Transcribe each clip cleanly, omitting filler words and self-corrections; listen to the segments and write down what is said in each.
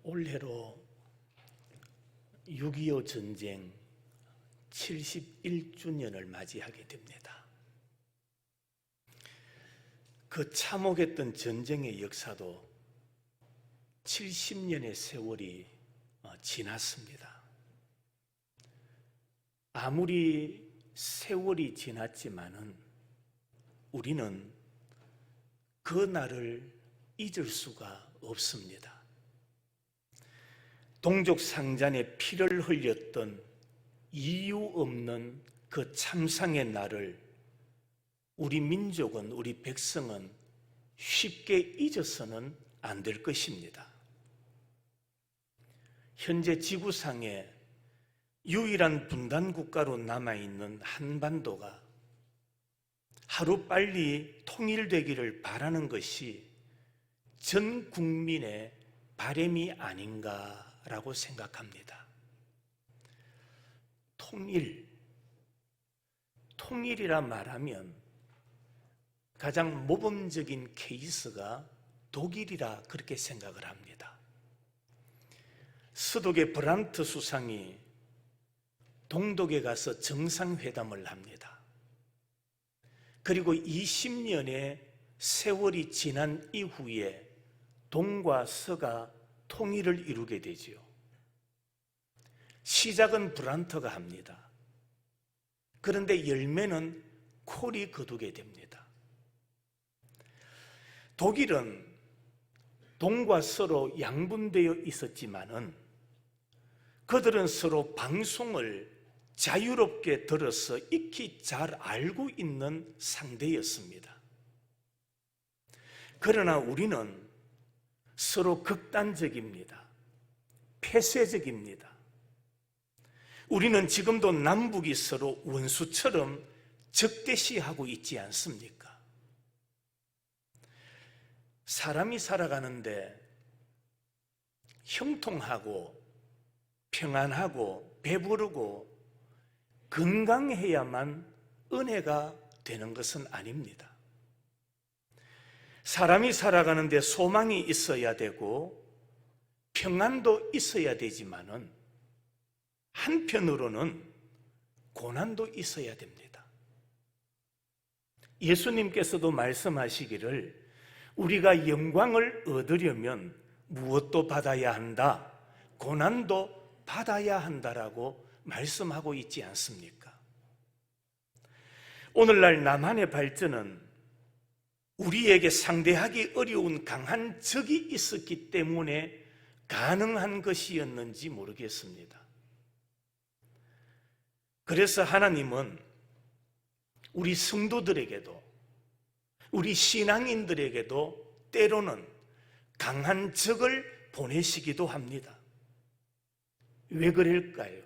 올해로 6.25 전쟁 71주년을 맞이하게 됩니다. 그 참혹했던 전쟁의 역사도 70년의 세월이 지났습니다. 아무리 세월이 지났지만은 우리는 그 날을 잊을 수가 없습니다. 동족 상잔에 피를 흘렸던 이유 없는 그 참상의 날을 우리 민족은, 우리 백성은 쉽게 잊어서는 안 될 것입니다. 현재 지구상에 유일한 분단 국가로 남아있는 한반도가 하루빨리 통일되기를 바라는 것이 전 국민의 바람이 아닌가라고 생각합니다. 통일이라 말하면 가장 모범적인 케이스가 독일이라 그렇게 생각을 합니다. 서독의 브란트 수상이 동독에 가서 정상회담을 합니다. 그리고 20년의 세월이 지난 이후에 동과 서가 통일을 이루게 되지요. 시작은 브란트가 합니다. 그런데 열매는 콜이 거두게 됩니다. 독일은 동과 서로 양분되어 있었지만은 그들은 서로 방송을 자유롭게 들어서 익히 잘 알고 있는 상대였습니다. 그러나 우리는 서로 극단적입니다. 폐쇄적입니다. 우리는 지금도 남북이 서로 원수처럼 적대시하고 있지 않습니까? 사람이 살아가는데 형통하고 평안하고 배부르고 건강해야만 은혜가 되는 것은 아닙니다. 사람이 살아가는데 소망이 있어야 되고 평안도 있어야 되지만은 한편으로는 고난도 있어야 됩니다. 예수님께서도 말씀하시기를 우리가 영광을 얻으려면 무엇도 받아야 한다, 고난도 받아야 한다라고 말씀하고 있지 않습니까? 오늘날 남한의 발전은 우리에게 상대하기 어려운 강한 적이 있었기 때문에 가능한 것이었는지 모르겠습니다. 그래서 하나님은 우리 성도들에게도 우리 신앙인들에게도 때로는 강한 적을 보내시기도 합니다. 왜 그럴까요?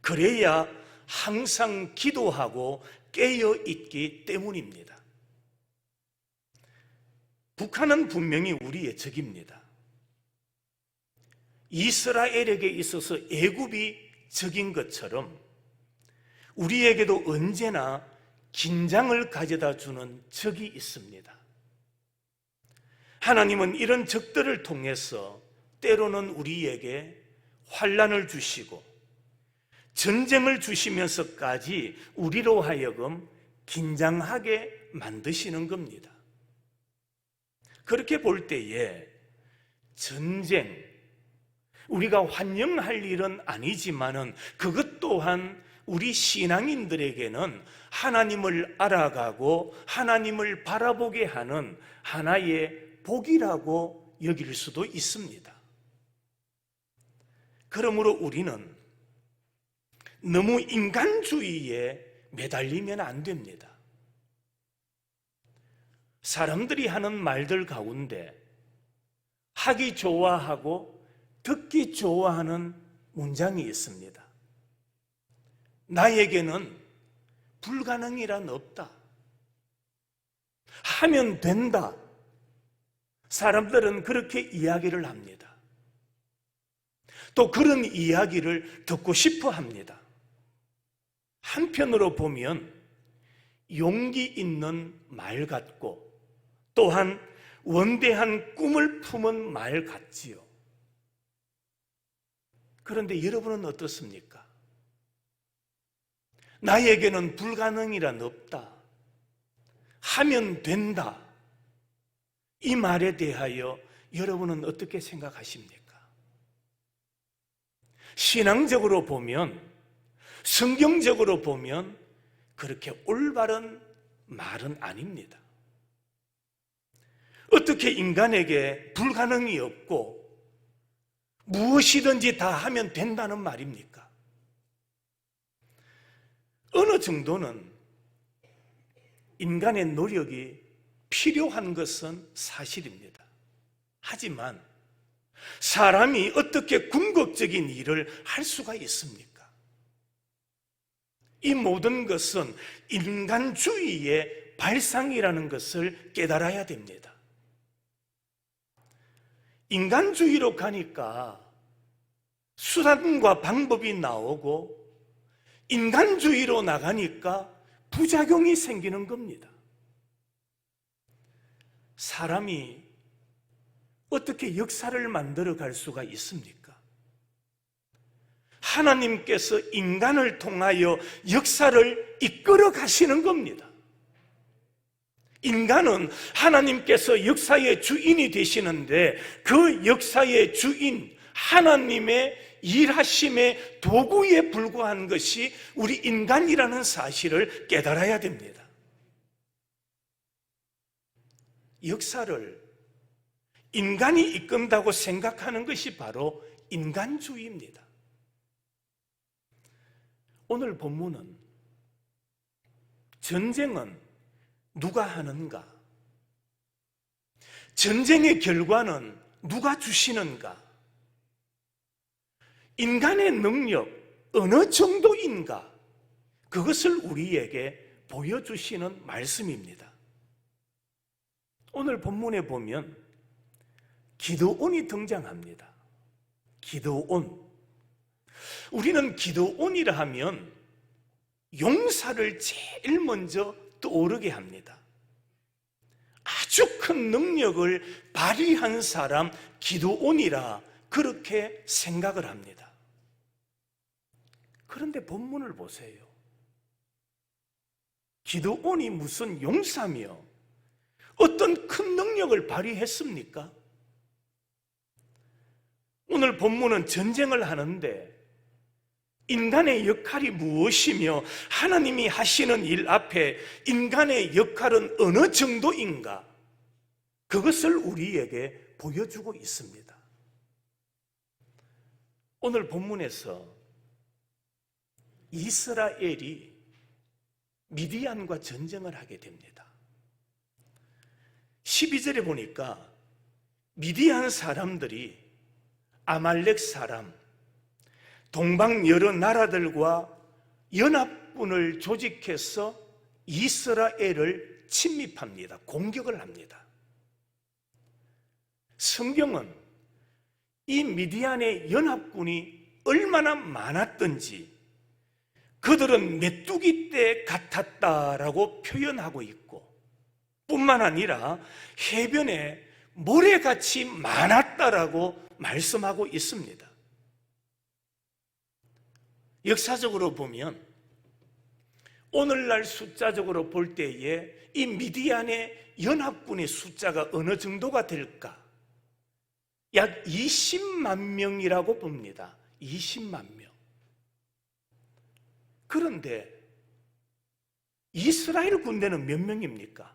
그래야 항상 기도하고 깨어있기 때문입니다. 북한은 분명히 우리의 적입니다. 이스라엘에게 있어서 애굽이 적인 것처럼 우리에게도 언제나 긴장을 가져다 주는 적이 있습니다. 하나님은 이런 적들을 통해서 때로는 우리에게 환난을 주시고 전쟁을 주시면서까지 우리로 하여금 긴장하게 만드시는 겁니다. 그렇게 볼 때에 전쟁, 우리가 환영할 일은 아니지만은 그것 또한 우리 신앙인들에게는 하나님을 알아가고 하나님을 바라보게 하는 하나의 복이라고 여길 수도 있습니다. 그러므로 우리는 너무 인간주의에 매달리면 안 됩니다. 사람들이 하는 말들 가운데 하기 좋아하고 듣기 좋아하는 문장이 있습니다. 나에게는 불가능이란 없다. 하면 된다. 사람들은 그렇게 이야기를 합니다. 또 그런 이야기를 듣고 싶어 합니다. 한편으로 보면 용기 있는 말 같고 또한 원대한 꿈을 품은 말 같지요. 그런데 여러분은 어떻습니까? 나에게는 불가능이란 없다, 하면 된다, 이 말에 대하여 여러분은 어떻게 생각하십니까? 신앙적으로 보면, 성경적으로 보면 그렇게 올바른 말은 아닙니다. 어떻게 인간에게 불가능이 없고 무엇이든지 다 하면 된다는 말입니까? 어느 정도는 인간의 노력이 필요한 것은 사실입니다. 하지만 사람이 어떻게 궁극적인 일을 할 수가 있습니까? 이 모든 것은 인간주의의 발상이라는 것을 깨달아야 됩니다. 인간주의로 가니까 수단과 방법이 나오고, 인간주의로 나가니까 부작용이 생기는 겁니다. 사람이 어떻게 역사를 만들어 갈 수가 있습니까? 하나님께서 인간을 통하여 역사를 이끌어 가시는 겁니다. 인간은 하나님께서 역사의 주인이 되시는데, 그 역사의 주인 하나님의 일하심의 도구에 불과한 것이 우리 인간이라는 사실을 깨달아야 됩니다. 역사를 인간이 이끈다고 생각하는 것이 바로 인간주의입니다. 오늘 본문은 전쟁은 누가 하는가? 전쟁의 결과는 누가 주시는가? 인간의 능력 어느 정도인가? 그것을 우리에게 보여주시는 말씀입니다. 오늘 본문에 보면 기드온이 등장합니다. 기드온. 우리는 기드온이라 하면 용사를 제일 먼저 떠오르게 합니다. 아주 큰 능력을 발휘한 사람 기드온이라 그렇게 생각을 합니다. 그런데 본문을 보세요. 기드온이 무슨 용사며 어떤 큰 능력을 발휘했습니까? 오늘 본문은 전쟁을 하는데 인간의 역할이 무엇이며 하나님이 하시는 일 앞에 인간의 역할은 어느 정도인가? 그것을 우리에게 보여주고 있습니다. 오늘 본문에서 이스라엘이 미디안과 전쟁을 하게 됩니다. 12절에 보니까 미디안 사람들이 아말렉 사람, 동방 여러 나라들과 연합군을 조직해서 이스라엘을 침입합니다. 공격을 합니다. 성경은 이 미디안의 연합군이 얼마나 많았던지 그들은 메뚜기 떼 같았다라고 표현하고 있고, 뿐만 아니라 해변에 모래같이 많았다라고 말씀하고 있습니다. 역사적으로 보면 오늘날 숫자적으로 볼 때에 이 미디안의 연합군의 숫자가 어느 정도가 될까? 약 20만 명이라고 봅니다. 20만 명. 그런데 이스라엘 군대는 몇 명입니까?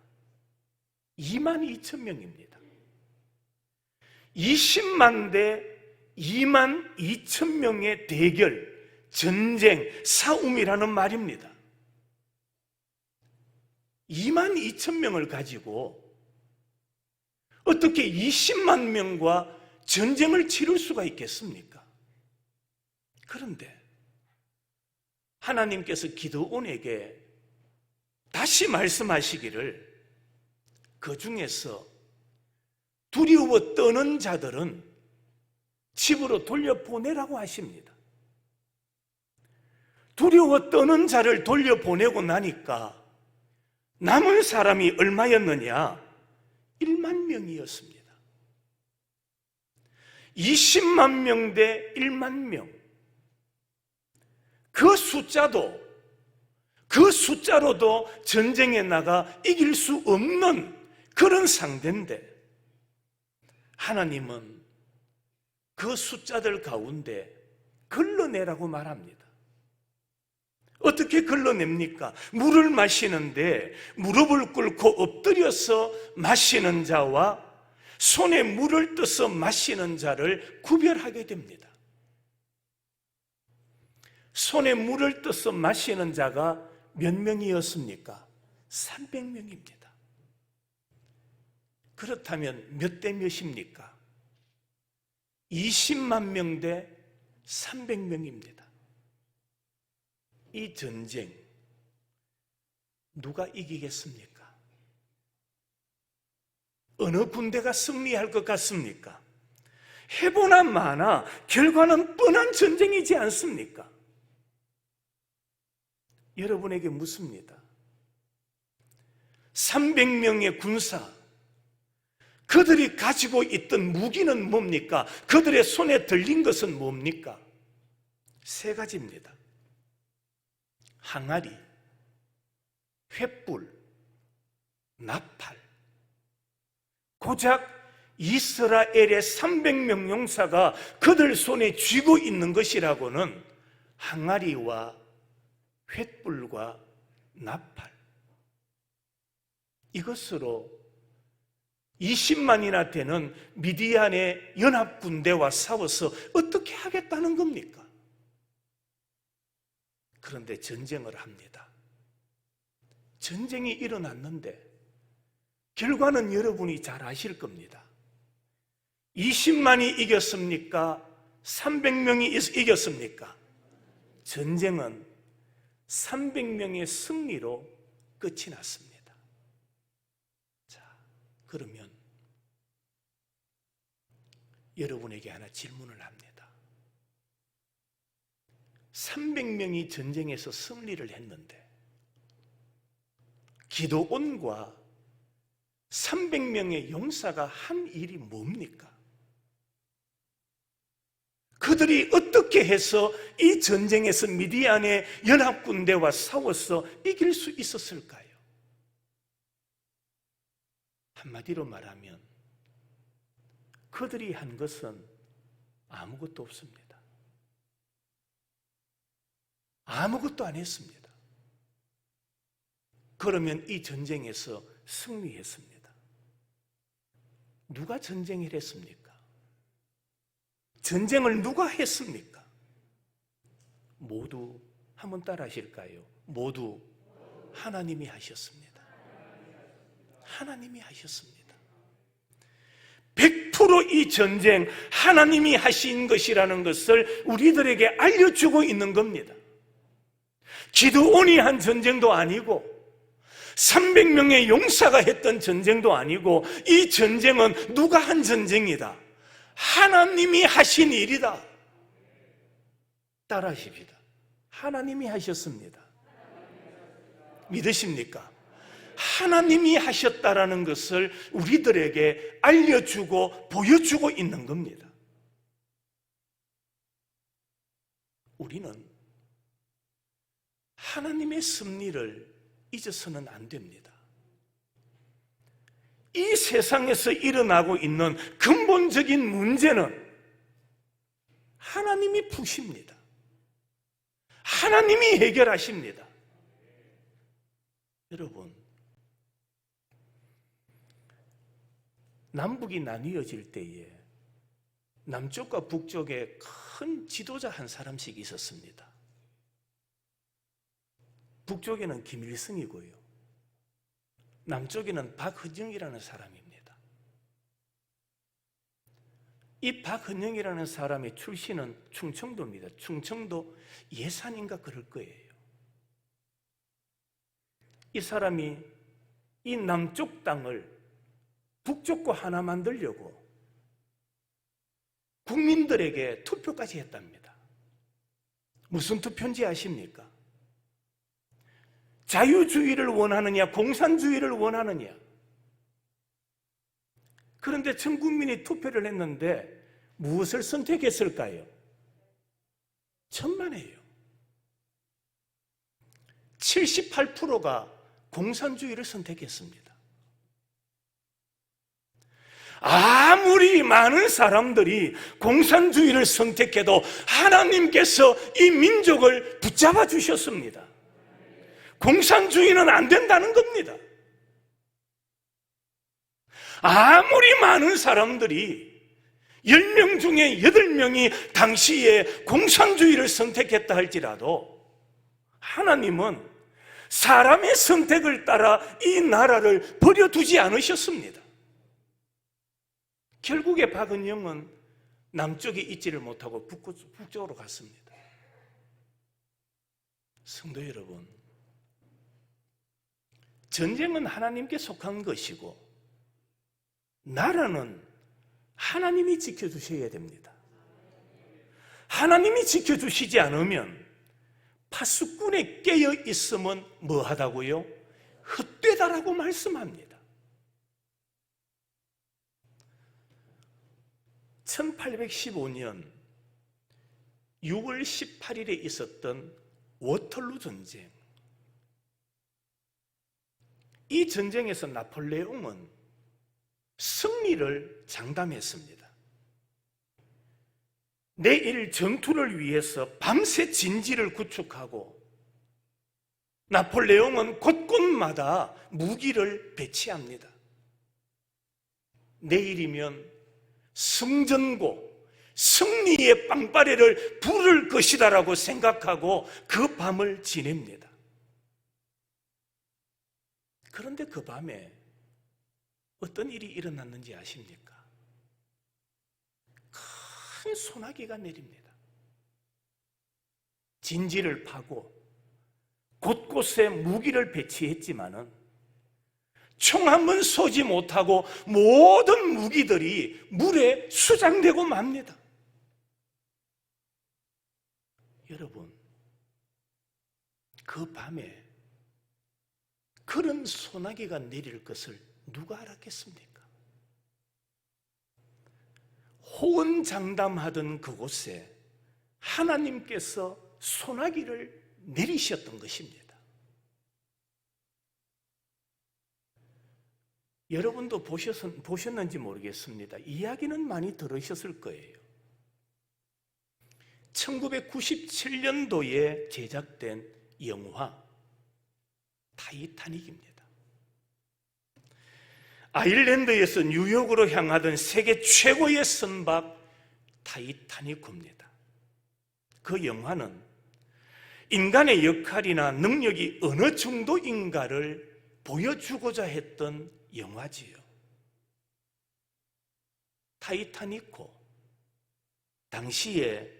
2만 2천 명입니다. 20만 대 2만 2천 명의 대결, 전쟁, 싸움이라는 말입니다. 2만 2천 명을 가지고 어떻게 20만 명과 전쟁을 치를 수가 있겠습니까? 그런데 하나님께서 기드온에게 다시 말씀하시기를, 그 중에서 두려워 떠는 자들은 집으로 돌려보내라고 하십니다. 두려워 떠는 자를 돌려보내고 나니까 남은 사람이 얼마였느냐? 1만 명이었습니다. 20만 명 대 1만 명. 그 숫자로도 전쟁에 나가 이길 수 없는 그런 상대인데, 하나님은 그 숫자들 가운데 걸러내라고 말합니다. 어떻게 걸러냅니까? 물을 마시는데 무릎을 꿇고 엎드려서 마시는 자와 손에 물을 떠서 마시는 자를 구별하게 됩니다. 손에 물을 떠서 마시는 자가 몇 명이었습니까? 300명입니다. 그렇다면 몇 대 몇입니까? 20만 명 대 300명입니다. 이 전쟁 누가 이기겠습니까? 어느 군대가 승리할 것 같습니까? 해보나 마나 결과는 뻔한 전쟁이지 않습니까? 여러분에게 묻습니다. 300명의 군사, 그들이 가지고 있던 무기는 뭡니까? 그들의 손에 들린 것은 뭡니까? 세 가지입니다. 항아리, 횃불, 나팔. 고작 이스라엘의 300명 용사가 그들 손에 쥐고 있는 것이라고는 항아리와 횃불과 나팔, 이것으로 20만이나 되는 미디안의 연합군대와 싸워서 어떻게 하겠다는 겁니까? 그런데 전쟁을 합니다. 전쟁이 일어났는데 결과는 여러분이 잘 아실 겁니다. 20만이 이겼습니까? 300명이 이겼습니까? 전쟁은 300명의 승리로 끝이 났습니다. 자, 그러면 여러분에게 하나 질문을 합니다. 300명이 전쟁에서 승리를 했는데 기드온과 300명의 용사가 한 일이 뭡니까? 그들이 어떻게 해서 이 전쟁에서 미디안의 연합군대와 싸워서 이길 수 있었을까요? 한마디로 말하면 그들이 한 것은 아무것도 없습니다. 아무것도 안 했습니다. 그러면 이 전쟁에서 승리했습니다. 누가 전쟁을 했습니까? 전쟁을 누가 했습니까? 모두 한번 따라 하실까요? 모두 하나님이 하셨습니다. 하나님이 하셨습니다. 100% 이 전쟁 하나님이 하신 것이라는 것을 우리들에게 알려주고 있는 겁니다. 기드온이 한 전쟁도 아니고 300명의 용사가 했던 전쟁도 아니고 이 전쟁은 누가 한 전쟁이다? 하나님이 하신 일이다. 따라하십시다. 하나님이 하셨습니다. 믿으십니까? 하나님이 하셨다라는 것을 우리들에게 알려주고 보여주고 있는 겁니다. 우리는 하나님의 섭리를 잊어서는 안 됩니다. 이 세상에서 일어나고 있는 근본적인 문제는 하나님이 푸십니다. 하나님이 해결하십니다. 여러분, 남북이 나뉘어질 때에 남쪽과 북쪽에 큰 지도자 한 사람씩 있었습니다. 북쪽에는 김일성이고요, 남쪽에는 박헌영이라는 사람입니다. 이 박헌영이라는 사람의 출신은 충청도입니다. 충청도 예산인가 그럴 거예요. 이 사람이 이 남쪽 땅을 북쪽과 하나 만들려고 국민들에게 투표까지 했답니다. 무슨 투표인지 아십니까? 자유주의를 원하느냐, 공산주의를 원하느냐. 그런데 전 국민이 투표를 했는데 무엇을 선택했을까요? 천만에요. 78%가 공산주의를 선택했습니다. 아무리 많은 사람들이 공산주의를 선택해도 하나님께서 이 민족을 붙잡아 주셨습니다. 공산주의는 안 된다는 겁니다. 아무리 많은 사람들이 10명 중에 8명이 당시에 공산주의를 선택했다 할지라도 하나님은 사람의 선택을 따라 이 나라를 버려두지 않으셨습니다. 결국에 박은영은 남쪽에 있지를 못하고 북쪽으로 갔습니다. 성도 여러분, 전쟁은 하나님께 속한 것이고 나라는 하나님이 지켜주셔야 됩니다. 하나님이 지켜주시지 않으면 파수꾼에 깨어 있으면 뭐하다고요? 헛되다라고 말씀합니다. 1815년 6월 18일에 있었던 워털루 전쟁. 이 전쟁에서 나폴레옹은 승리를 장담했습니다. 내일 전투를 위해서 밤새 진지를 구축하고 나폴레옹은 곳곳마다 무기를 배치합니다. 내일이면 승전고, 승리의 빵빠레를 부를 것이다라고 생각하고 그 밤을 지냅니다. 그런데 그 밤에 어떤 일이 일어났는지 아십니까? 큰 소나기가 내립니다. 진지를 파고 곳곳에 무기를 배치했지만은 총 한 번 쏘지 못하고 모든 무기들이 물에 수장되고 맙니다. 여러분, 그 밤에 그런 소나기가 내릴 것을 누가 알았겠습니까? 호언장담하던 그곳에 하나님께서 소나기를 내리셨던 것입니다. 여러분도 보셨는지 모르겠습니다. 이야기는 많이 들으셨을 거예요. 1997년도에 제작된 영화 타이타닉입니다. 아일랜드에서 뉴욕으로 향하던 세계 최고의 선박 타이타닉호입니다. 그 영화는 인간의 역할이나 능력이 어느 정도인가를 보여주고자 했던 영화지요. 타이타닉호, 당시에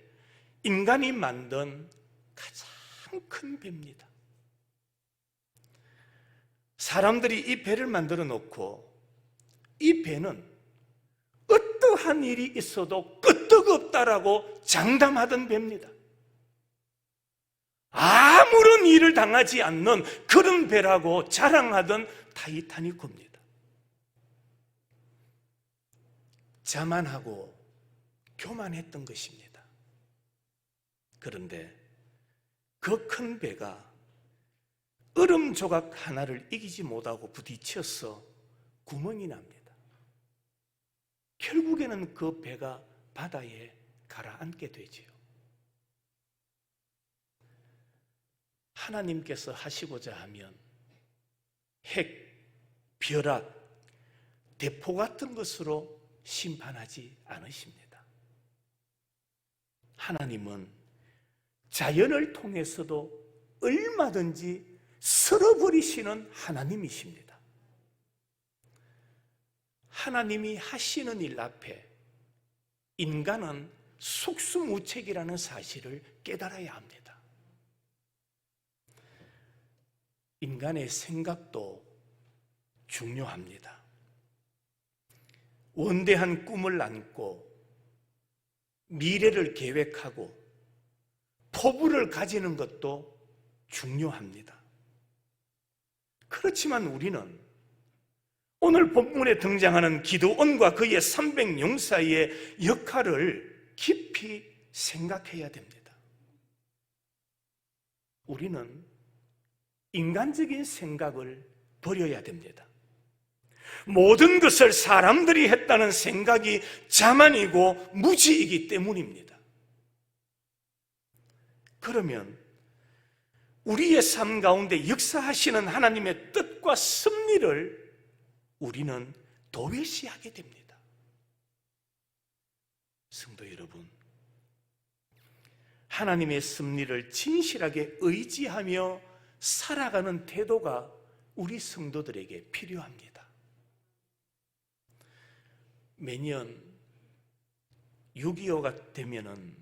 인간이 만든 가장 큰 배입니다. 사람들이 이 배를 만들어 놓고 이 배는 어떠한 일이 있어도 끄떡없다라고 장담하던 배입니다. 아무런 일을 당하지 않는 그런 배라고 자랑하던 타이타닉호입니다. 자만하고 교만했던 것입니다. 그런데 그 큰 배가 얼음 조각 하나를 이기지 못하고 부딪혀서 구멍이 납니다. 결국에는 그 배가 바다에 가라앉게 되지요. 하나님께서 하시고자 하면 핵, 벼락, 대포 같은 것으로 심판하지 않으십니다. 하나님은 자연을 통해서도 얼마든지 쓸어버리시는 하나님이십니다. 하나님이 하시는 일 앞에 인간은 속수무책이라는 사실을 깨달아야 합니다. 인간의 생각도 중요합니다. 원대한 꿈을 안고 미래를 계획하고 포부를 가지는 것도 중요합니다. 그렇지만 우리는 오늘 본문에 등장하는 기드온과 그의 300용사의 역할을 깊이 생각해야 됩니다. 우리는 인간적인 생각을 버려야 됩니다. 모든 것을 사람들이 했다는 생각이 자만이고 무지이기 때문입니다. 그러면 우리의 삶 가운데 역사하시는 하나님의 뜻과 섭리를 우리는 도외시하게 됩니다. 성도 여러분, 하나님의 섭리를 진실하게 의지하며 살아가는 태도가 우리 성도들에게 필요합니다. 매년 6.25가 되면은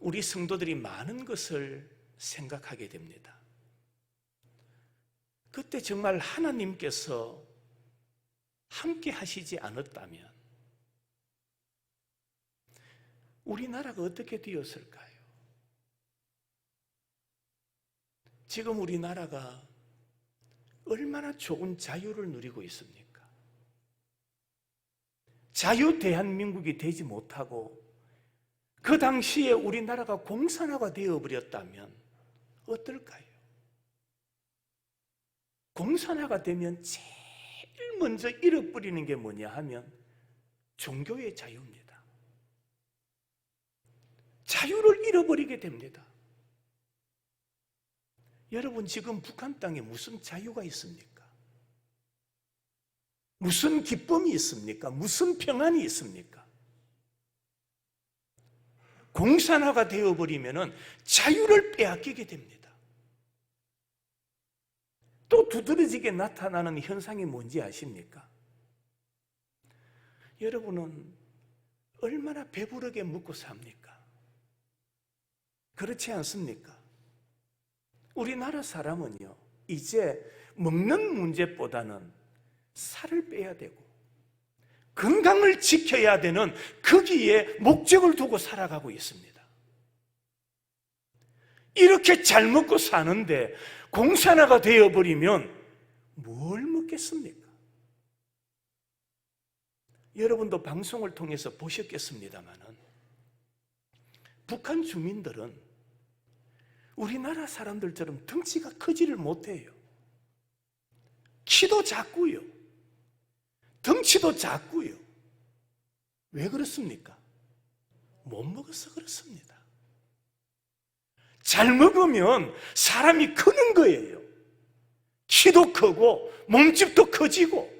우리 성도들이 많은 것을 생각하게 됩니다. 그때 정말 하나님께서 함께 하시지 않았다면 우리나라가 어떻게 되었을까요? 지금 우리나라가 얼마나 좋은 자유를 누리고 있습니까? 자유 대한민국이 되지 못하고 그 당시에 우리나라가 공산화가 되어버렸다면 어떨까요? 공산화가 되면 제일 먼저 잃어버리는 게 뭐냐 하면 종교의 자유입니다. 자유를 잃어버리게 됩니다. 여러분, 지금 북한 땅에 무슨 자유가 있습니까? 무슨 기쁨이 있습니까? 무슨 평안이 있습니까? 공산화가 되어버리면 자유를 빼앗기게 됩니다. 또 두드러지게 나타나는 현상이 뭔지 아십니까? 여러분은 얼마나 배부르게 먹고 삽니까? 그렇지 않습니까? 우리나라 사람은요, 이제 먹는 문제보다는 살을 빼야 되고 건강을 지켜야 되는 거기에 목적을 두고 살아가고 있습니다. 이렇게 잘 먹고 사는데 공산화가 되어버리면 뭘 먹겠습니까? 여러분도 방송을 통해서 보셨겠습니다마는 북한 주민들은 우리나라 사람들처럼 덩치가 크지를 못해요. 키도 작고요. 덩치도 작고요. 왜 그렇습니까? 못 먹어서 그렇습니다. 잘 먹으면 사람이 크는 거예요. 키도 크고 몸집도 커지고.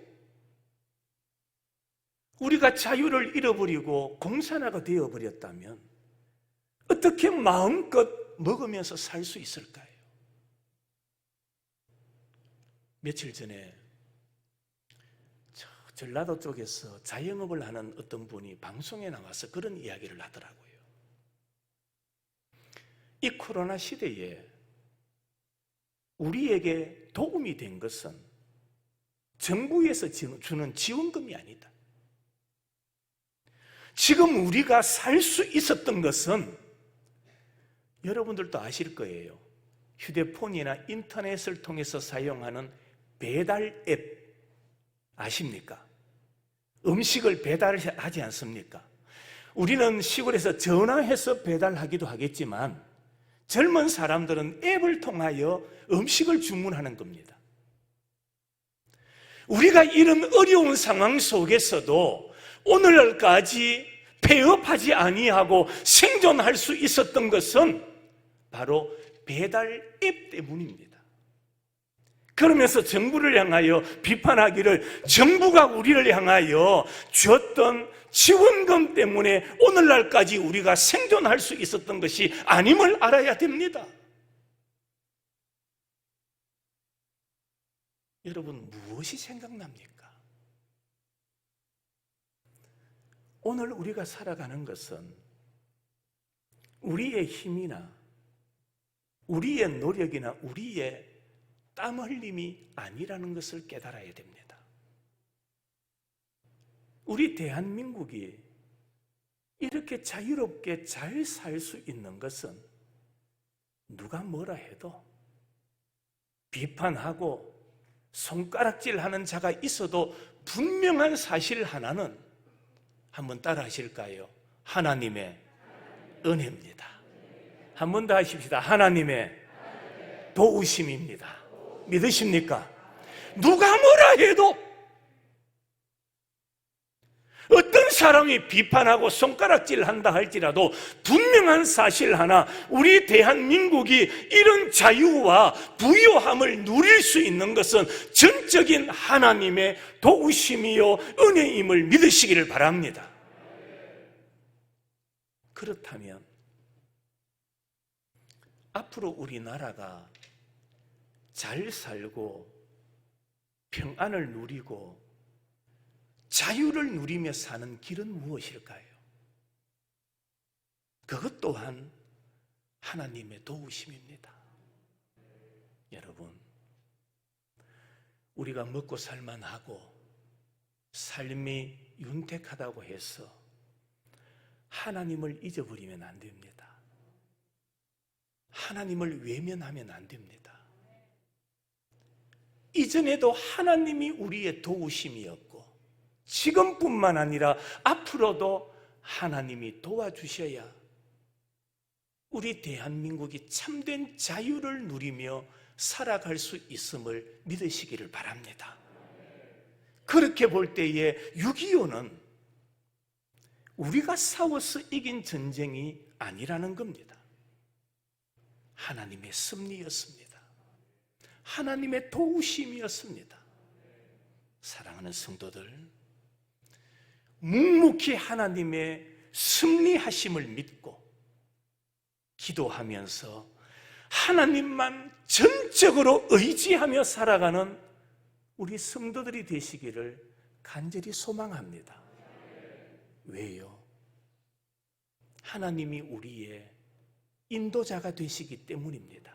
우리가 자유를 잃어버리고 공산화가 되어버렸다면 어떻게 마음껏 먹으면서 살 수 있을까요? 며칠 전에 전라도 쪽에서 자영업을 하는 어떤 분이 방송에 나와서 그런 이야기를 하더라고요. 이 코로나 시대에 우리에게 도움이 된 것은 정부에서 주는 지원금이 아니다. 지금 우리가 살 수 있었던 것은 여러분들도 아실 거예요. 휴대폰이나 인터넷을 통해서 사용하는 배달 앱 아십니까? 음식을 배달하지 않습니까? 우리는 시골에서 전화해서 배달하기도 하겠지만 젊은 사람들은 앱을 통하여 음식을 주문하는 겁니다. 우리가 이런 어려운 상황 속에서도 오늘날까지 폐업하지 아니하고 생존할 수 있었던 것은 바로 배달 앱 때문입니다. 그러면서 정부를 향하여 비판하기를 정부가 우리를 향하여 줬던 지원금 때문에 오늘날까지 우리가 생존할 수 있었던 것이 아님을 알아야 됩니다. 여러분, 무엇이 생각납니까? 오늘 우리가 살아가는 것은 우리의 힘이나 우리의 노력이나 우리의 땀 흘림이 아니라는 것을 깨달아야 됩니다. 우리 대한민국이 이렇게 자유롭게 잘 살 수 있는 것은 누가 뭐라 해도 비판하고 손가락질하는 자가 있어도 분명한 사실 하나는 한번 따라 하실까요? 하나님의 은혜입니다. 한 번 더 하십시다. 하나님의 도우심입니다. 믿으십니까? 누가 뭐라 해도, 어떤 사람이 비판하고 손가락질한다 할지라도 분명한 사실 하나, 우리 대한민국이 이런 자유와 부유함을 누릴 수 있는 것은 전적인 하나님의 도우심이요 은혜임을 믿으시기를 바랍니다. 그렇다면 앞으로 우리나라가 잘 살고 평안을 누리고 자유를 누리며 사는 길은 무엇일까요? 그것 또한 하나님의 도우심입니다. 여러분, 우리가 먹고 살만하고 삶이 윤택하다고 해서 하나님을 잊어버리면 안 됩니다. 하나님을 외면하면 안 됩니다. 이전에도 하나님이 우리의 도우심이었고 지금뿐만 아니라 앞으로도 하나님이 도와주셔야 우리 대한민국이 참된 자유를 누리며 살아갈 수 있음을 믿으시기를 바랍니다. 그렇게 볼 때에 6.25는 우리가 싸워서 이긴 전쟁이 아니라는 겁니다. 하나님의 섭리였습니다. 하나님의 도우심이었습니다. 사랑하는 성도들, 묵묵히 하나님의 섭리하심을 믿고 기도하면서 하나님만 전적으로 의지하며 살아가는 우리 성도들이 되시기를 간절히 소망합니다. 왜요? 하나님이 우리의 인도자가 되시기 때문입니다.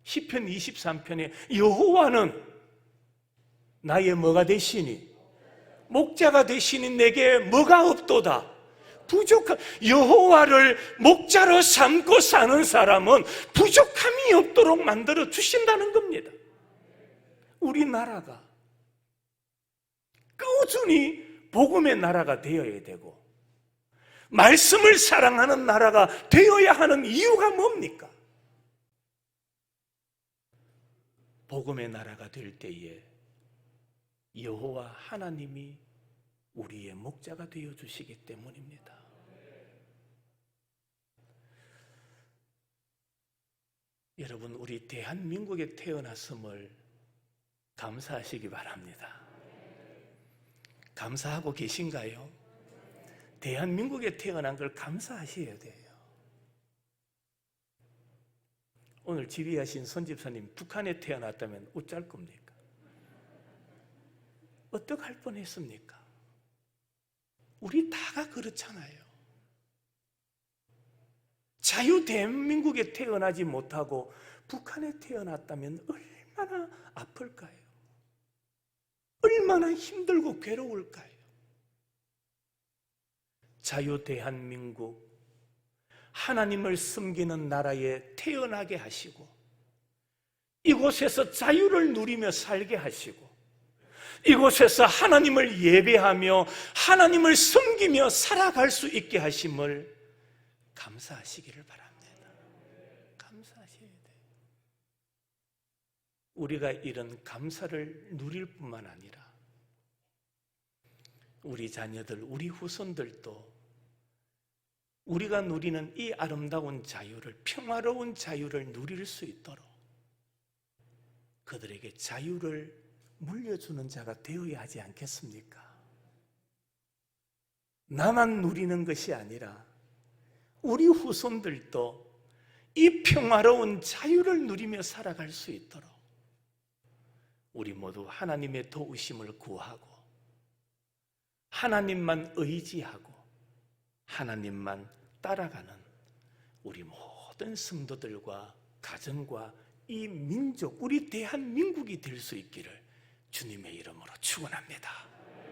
시편 23편에 여호와는 나의 뭐가 되시니? 목자가 되시니 내게 뭐가 없도다. 부족한, 여호와를 목자로 삼고 사는 사람은 부족함이 없도록 만들어 주신다는 겁니다. 우리나라가 꾸준히 복음의 나라가 되어야 되고 말씀을 사랑하는 나라가 되어야 하는 이유가 뭡니까? 복음의 나라가 될 때에 여호와 하나님이 우리의 목자가 되어 주시기 때문입니다. 여러분, 우리 대한민국에 태어났음을 감사하시기 바랍니다. 감사하고 계신가요? 대한민국에 태어난 걸 감사하셔야 돼요. 오늘 지휘하신 손집사님 북한에 태어났다면 어쩔 겁니까? 어떡할 뻔했습니까? 우리 다가 그렇잖아요. 자유 대한민국에 태어나지 못하고 북한에 태어났다면 얼마나 아플까요? 얼마나 힘들고 괴로울까요? 자유 대한민국, 하나님을 섬기는 나라에 태어나게 하시고 이곳에서 자유를 누리며 살게 하시고 이곳에서 하나님을 예배하며 하나님을 섬기며 살아갈 수 있게 하심을 감사하시기를 바랍니다. 감사하셔야 돼요. 우리가 이런 감사를 누릴 뿐만 아니라 우리 자녀들, 우리 후손들도 우리가 누리는 이 아름다운 자유를, 평화로운 자유를 누릴 수 있도록 그들에게 자유를 물려주는 자가 되어야 하지 않겠습니까? 나만 누리는 것이 아니라 우리 후손들도 이 평화로운 자유를 누리며 살아갈 수 있도록 우리 모두 하나님의 도우심을 구하고 하나님만 의지하고 하나님만 따라가는 우리 모든 성도들과 가정과 이 민족, 우리 대한민국이 될 수 있기를 주님의 이름으로 축원합니다.